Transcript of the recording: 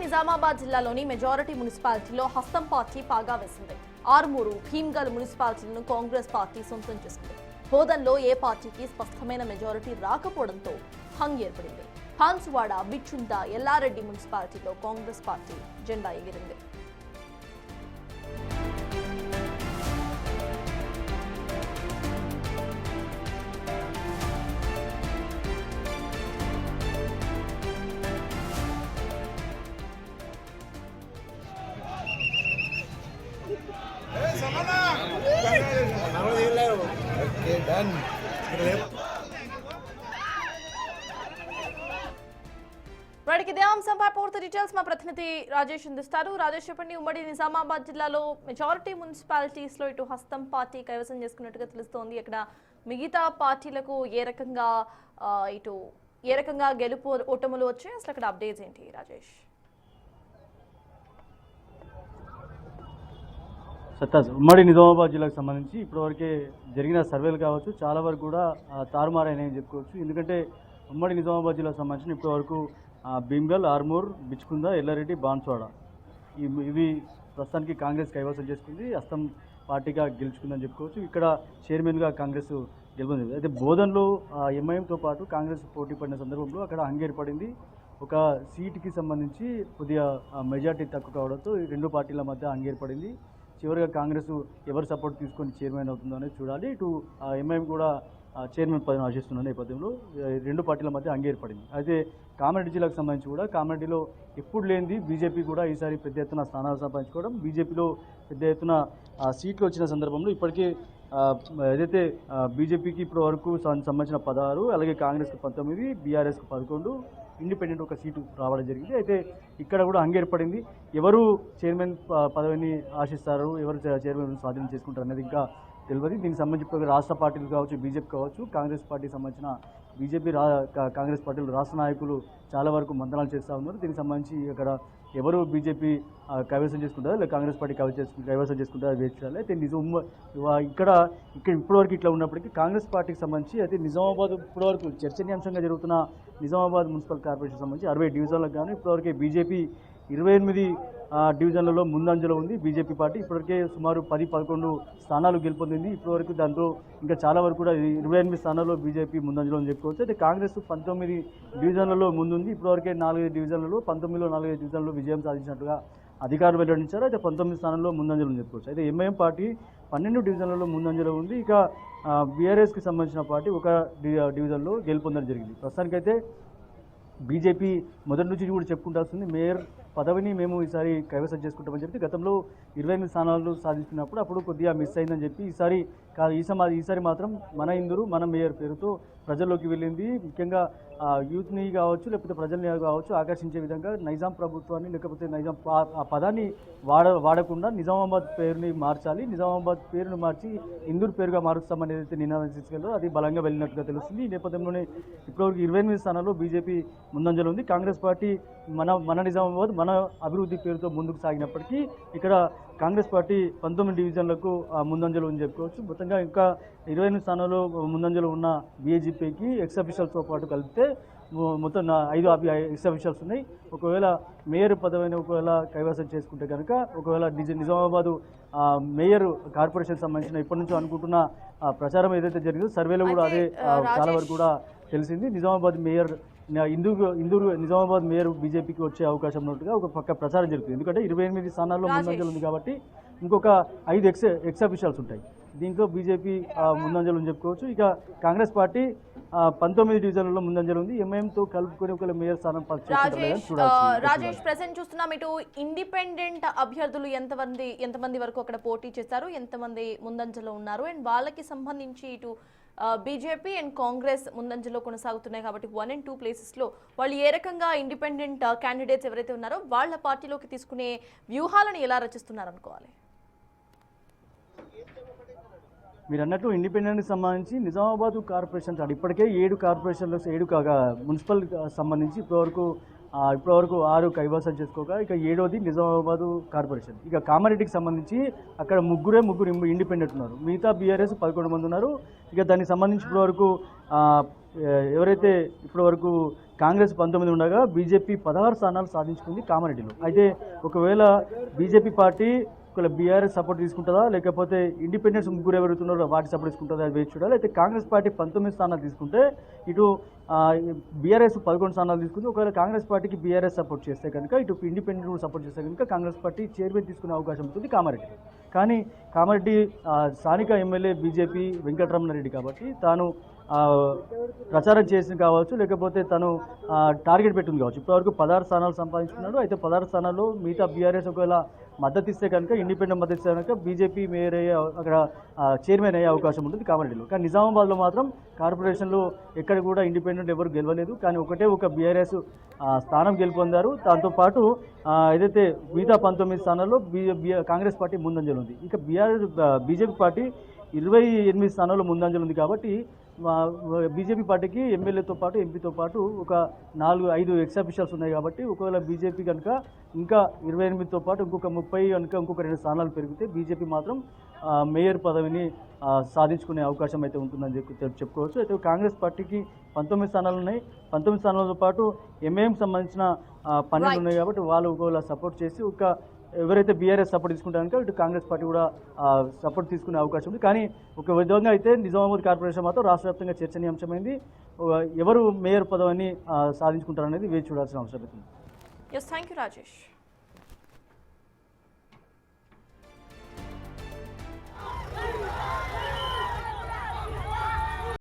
నిజామాబాద్ జిల్లాలోని మెజారిటీ మున్సిపాలిటీలో హస్తం పార్టీ పాగా వేసింది. ఆర్మూరు, భీమ్గల్ మున్సిపాలిటీలను కాంగ్రెస్ పార్టీ సొంతం చేసుకుంది. బోధన్లో ఏ పార్టీకి స్పష్టమైన మెజారిటీ రాకపోవడంతో హంగ్ ఏర్పడింది. హాన్సువాడ, బిచ్చుంద, ఎల్లారెడ్డి మున్సిపాలిటీలో కాంగ్రెస్ పార్టీ జెండా ఎగిరింది. ఇదే అంశంపై పూర్తి డీటెయిల్స్ మా ప్రతినిధి రాజేష్ అందిస్తారు. రాజేష్, చెప్పండి. ఉమ్మడి నిజామాబాద్ జిల్లాలో మెజారిటీ మున్సిపాలిటీస్ లో ఇటు హస్తం పార్టీ కైవసం చేసుకున్నట్టుగా తెలుస్తోంది. ఇక్కడ మిగతా పార్టీలకు ఏ రకంగా గెలుపు ఓటములు వచ్చాయి, అసలు అక్కడ అప్డేట్స్ ఏంటి రాజేష్? సత్తాజ్, ఉమ్మడి నిజామాబాద్ జిల్లాకు సంబంధించి ఇప్పటివరకే జరిగిన సర్వేలు కావచ్చు, చాలా వరకు కూడా తారుమారైనాయని చెప్పుకోవచ్చు. ఎందుకంటే ఉమ్మడి నిజామాబాద్ జిల్లాకు సంబంధించిన ఇప్పటివరకు భీమ్గల్, ఆర్మూర్, బిచ్చుకుంద, ఎల్లారెడ్డి, బాన్స్వాడ ఇవి ప్రస్తుతానికి కాంగ్రెస్ కైవసం చేసుకుంది. హస్తం పార్టీగా గెలుచుకుందని చెప్పుకోవచ్చు. ఇక్కడ చైర్మన్గా కాంగ్రెస్ గెలుపొందింది. అయితే బోధన్లో ఎంఐఎంతో పాటు కాంగ్రెస్ పోటీ పడిన సందర్భంలో అక్కడ హంగ్ ఏర్పడింది. ఒక సీటుకి సంబంధించి కొద్దిగా మెజార్టీ తక్కువ కావడంతో ఈ రెండు పార్టీల మధ్య హంగ్ ఏర్పడింది. చివరిగా కాంగ్రెస్ ఎవరు సపోర్ట్ తీసుకొని చైర్మన్ అవుతుందో అనేది చూడాలి. ఇటు ఎంఐఎం కూడా చైర్మన్ పదవిని ఆశిస్తున్న నేపథ్యంలో రెండు పార్టీల మధ్య హంగ్ ఏర్పడింది. అయితే కామారెడ్డి జిల్లాకు సంబంధించి కూడా కామారెడ్డిలో ఎప్పుడు లేనిది బీజేపీ కూడా ఈసారి పెద్ద ఎత్తున స్థానాలు సంపాదించుకోవడం, బీజేపీలో పెద్ద ఎత్తున సీట్లు వచ్చిన సందర్భంలో ఇప్పటికే ఏదైతే బీజేపీకి ఇప్పటి వరకు సంబంధించిన 16, అలాగే కాంగ్రెస్కి 19, బీఆర్ఎస్కి 11, ఇండిపెండెంట్ ఒక సీటు రావడం జరిగింది. అయితే ఇక్కడ కూడా హంగ్ ఏర్పడింది. ఎవరు చైర్మన్ పదవిని ఆశిస్తారు, ఎవరు చైర్మన్ స్వాధీనం చేసుకుంటారు అనేది ఇంకా తెలియదు. దీనికి సంబంధించి రాష్ట్ర పార్టీలు కావచ్చు, బీజేపీ కావచ్చు, కాంగ్రెస్ పార్టీకి సంబంధించిన కాంగ్రెస్ పార్టీలు రాష్ట్ర నాయకులు చాలా వరకు మంతనాలు చేస్తూ ఉన్నారు. దీనికి సంబంధించి అక్కడ ఎవరు బీజేపీ కైవసం చేసుకుంటారో లేదా కాంగ్రెస్ పార్టీ కైవసం చేసుకుంటారో వేచి చూడాలి. అయితే ఇక్కడ ఇప్పటివరకు ఇట్లా ఉన్నప్పటికీ కాంగ్రెస్ పార్టీకి సంబంధించి అయితే నిజామాబాద్ ఇప్పటివరకు చర్చనీయాంశంగా జరుగుతున్న నిజామాబాద్ మున్సిపల్ కార్పొరేషన్ సంబంధించి 60 డివిజన్లకు కానీ ఇప్పటివరకే బీజేపీ 28 డివిజన్లలో ముందంజలో ఉంది. బీజేపీ పార్టీ ఇప్పటివరకే సుమారు 10-11 స్థానాలు గెలుపొందింది. ఇప్పటివరకు దాంట్లో ఇంకా చాలా వరకు కూడా 28 స్థానాల్లో బీజేపీ ముందంజలో అని చెప్పుకోవచ్చు. అయితే కాంగ్రెస్ 19 డివిజన్లలో ముందుంది. ఇప్పటివరకే 4 డివిజన్లలో 19లో 4 డివిజన్లలో విజయం సాధించినట్టుగా అధికారులు వెల్లడించారు. అయితే 19 స్థానంలో ముందంజలో అని చెప్పుకోవచ్చు. అయితే ఎంఐఎం పార్టీ 12 డివిజన్లలో ముందంజలో ఉంది. ఇక బీఆర్ఎస్కి సంబంధించిన పార్టీ ఒక డివిజన్లో గెలుపొందడం జరిగింది. ప్రస్తుతానికైతే బీజేపీ మొదటి నుంచి కూడా చెప్పుకుంటూ వస్తుంది, మేయర్ పదవిని మేము ఈసారి కైవసం చేసుకుంటామని చెప్పి గతంలో 28 స్థానాలు సాధించుకున్నప్పుడు అప్పుడు కొద్దిగా మిస్ అయిందని చెప్పి ఈసారి మాత్రం మన ఇందూరు మన మేయర్ పేరుతో ప్రజల్లోకి వెళ్ళింది. ముఖ్యంగా యూత్ని కావచ్చు, లేకపోతే ప్రజల్ని కావచ్చు ఆకర్షించే విధంగా నైజాం ప్రభుత్వాన్ని లేకపోతే నైజాం ఆ పదాన్ని వాడకుండా నిజామాబాద్ పేరుని మార్చాలి, నిజామాబాద్ పేరును మార్చి ఇందూరు పేరుగా మారుస్తామని ఏదైతే నినాదం తీసుకెళ్ళో అది బలంగా వెళ్ళినట్టుగా తెలుస్తుంది. ఈ నేపథ్యంలోనే ఇప్పటివరకు 28 స్థానాల్లో బీజేపీ ముందంజలో ఉంది. కాంగ్రెస్ పార్టీ మన నిజామాబాద్ మన అభివృద్ధి పేరుతో ముందుకు సాగినప్పటికీ ఇక్కడ కాంగ్రెస్ పార్టీ 19 డివిజన్లకు ముందంజలో అని చెప్పుకోవచ్చు. మొత్తంగా ఇంకా 28 స్థానాల్లో ముందంజలో ఉన్న బీజేపీకి ఎక్స్ అఫీషియల్స్తో పాటు కలిపితే మొత్తం 5 ఎక్స్ అఫీషియల్స్ ఉన్నాయి. ఒకవేళ మేయర్ పదవిని ఒకవేళ కైవసం చేసుకుంటే కనుక ఒకవేళ నిజామాబాదు మేయర్ కార్పొరేషన్ సంబంధించిన ఇప్పటి నుంచో అనుకుంటున్న ప్రచారం ఏదైతే జరిగిందో సర్వేలో కూడా అదే చాలా వరకు కూడా తెలిసింది. నిజామాబాద్ మేయర్ ఇందూరు నిజామాబాద్ మేయర్ బీజేపీకి వచ్చే అవకాశం ఉన్నట్టుగా ఒక పక్క ప్రచారం జరుగుతుంది. ఎందుకంటే 28 స్థానాల్లో ముందంజలు ఉంది కాబట్టి ఇంకొక 5 ఎక్స్ అఫీషియల్స్ ఉంటాయి. దీంట్లో బీజేపీ ముందంజలు అని చెప్పుకోవచ్చు. ఇక కాంగ్రెస్ పార్టీ 19 డివిజన్లలో ముందంజలు ఉంది. ఎంఐఎంతో కలుపుకొని ఒక మేయర్ స్థానం రాజేష్, ప్రెసెంట్ చూస్తున్నాం ఇటు ఇండిపెండెంట్ అభ్యర్థులు ఎంతమంది వరకు అక్కడ పోటీ చేశారు, ఎంతమంది ముందంజలో ఉన్నారు, అండ్ వాళ్ళకి సంబంధించి ఇటు బీజేపీ అండ్ కాంగ్రెస్ ముందంజలో కొనసాగుతున్నాయి కాబట్టి 1 and 2 ప్లేసెస్లో వాళ్ళు ఏ రకంగా ఇండిపెండెంట్ క్యాండిడేట్స్ ఎవరైతే ఉన్నారో వాళ్ళ పార్టీలోకి తీసుకునే వ్యూహాలను ఎలా రచిస్తున్నారు అనుకోవాలి? మీరు అన్నట్లు ఇండిపెండెంట్కి సంబంధించి నిజామాబాద్ కార్పొరేషన్స్ ఇప్పటికే 7 కార్పొరేషన్లు 7 కాగా మున్సిపల్ సంబంధించి ఇప్పటివరకు 6 కైవసం చేసుకోగా ఇక 7వది నిజామాబాద్ కార్పొరేషన్. ఇక కామారెడ్డికి సంబంధించి అక్కడ ముగ్గురు ఇండిపెండెంట్ ఉన్నారు, మిగతా బీఆర్ఎస్ 11 మంది ఉన్నారు. ఇక దానికి సంబంధించి ఇప్పటివరకు ఎవరైతే ఇప్పటివరకు కాంగ్రెస్ 19 ఉండగా బీజేపీ 16 స్థానాలు సాధించుకుంది కామారెడ్డిలో. అయితే ఒకవేళ బీజేపీ పార్టీ ఒకవేళ బీఆర్ఎస్ సపోర్ట్ తీసుకుంటుందా, లేకపోతే ఇండిపెండెన్స్ ముగ్గురు ఎవరుతున్నారో వాటి సపోర్ట్ తీసుకుంటుందా అది వేచి చూడాలి. అయితే కాంగ్రెస్ పార్టీ 19 స్థానాలు తీసుకుంటే ఇటు బీఆర్ఎస్ 11 స్థానాలు తీసుకుంది. ఒకవేళ కాంగ్రెస్ పార్టీకి బీఆర్ఎస్ సపోర్ట్ చేస్తే కనుక ఇటు ఇండిపెండెంట్ కూడా సపోర్ట్ చేస్తే కనుక కాంగ్రెస్ పార్టీ చైర్మన్ తీసుకునే అవకాశం ఉంటుంది కామారెడ్డి. కానీ కామారెడ్డి స్థానిక ఎమ్మెల్యే బీజేపీ వెంకటరమణారెడ్డి కాబట్టి తాను ప్రచారం చేసింది కావచ్చు, లేకపోతే తను టార్గెట్ పెట్టింది కావచ్చు. ఇప్పటివరకు 16 స్థానాలు సంపాదించుకున్నాడు. అయితే 16 స్థానాల్లో మిగతా బీఆర్ఎస్ ఒకవేళ మద్దతు ఇస్తే కనుక, ఇండిపెండెంట్ మద్దతు ఇస్తే కనుక బీజేపీ మేయర్ అయ్యే అక్కడ చైర్మన్ అయ్యే అవకాశం ఉంటుంది కామారెడ్డిలో. కానీ నిజామాబాద్లో మాత్రం కార్పొరేషన్లో ఎక్కడ కూడా ఇండిపెండెంట్ ఎవరు గెలవలేదు. కానీ ఒక బీఆర్ఎస్ స్థానం గెలుపొందారు. దాంతోపాటు ఏదైతే మిగతా 19 స్థానాల్లో కాంగ్రెస్ పార్టీ ముందంజలు ఉంది. ఇక బీజేపీ పార్టీ 28 స్థానాల్లో ముందంజలు ఉంది. కాబట్టి బీజేపీ పార్టీకి ఎమ్మెల్యేతో పాటు ఎంపీతో పాటు ఒక 4-5 ఎక్స్ అఫీషియల్స్ ఉన్నాయి. కాబట్టి ఒకవేళ బీజేపీ కనుక ఇంకా 28తో పాటు ఇంకొక 30 కనుక ఇంకొక 2 స్థానాలు పెరిగితే బీజేపీ మాత్రం మేయర్ పదవిని సాధించుకునే అవకాశం అయితే ఉంటుందని చెప్పుకోవచ్చు. అయితే కాంగ్రెస్ పార్టీకి 19 స్థానాలు ఉన్నాయి. 19 స్థానాలతో పాటు ఎంఐఎం సంబంధించిన 12 ఉన్నాయి. కాబట్టి వాళ్ళు ఒకవేళ సపోర్ట్ చేసి ఎవరైతే బీఆర్ఎస్ సపోర్ట్ తీసుకుంటారో ఇటు కాంగ్రెస్ పార్టీ కూడా సపోర్ట్ తీసుకునే అవకాశం ఉంది. కానీ ఒక విధంగా అయితే నిజామాబాద్ కార్పొరేషన్ మాత్రం రాష్ట్ర వ్యాప్తంగా చర్చనీయాంశమైంది. ఎవరు మేయర్ పదవిని సాధించుకుంటారనేది వేచి చూడాల్సిన అవసరం అవుతుంది. Thank you Rajesh.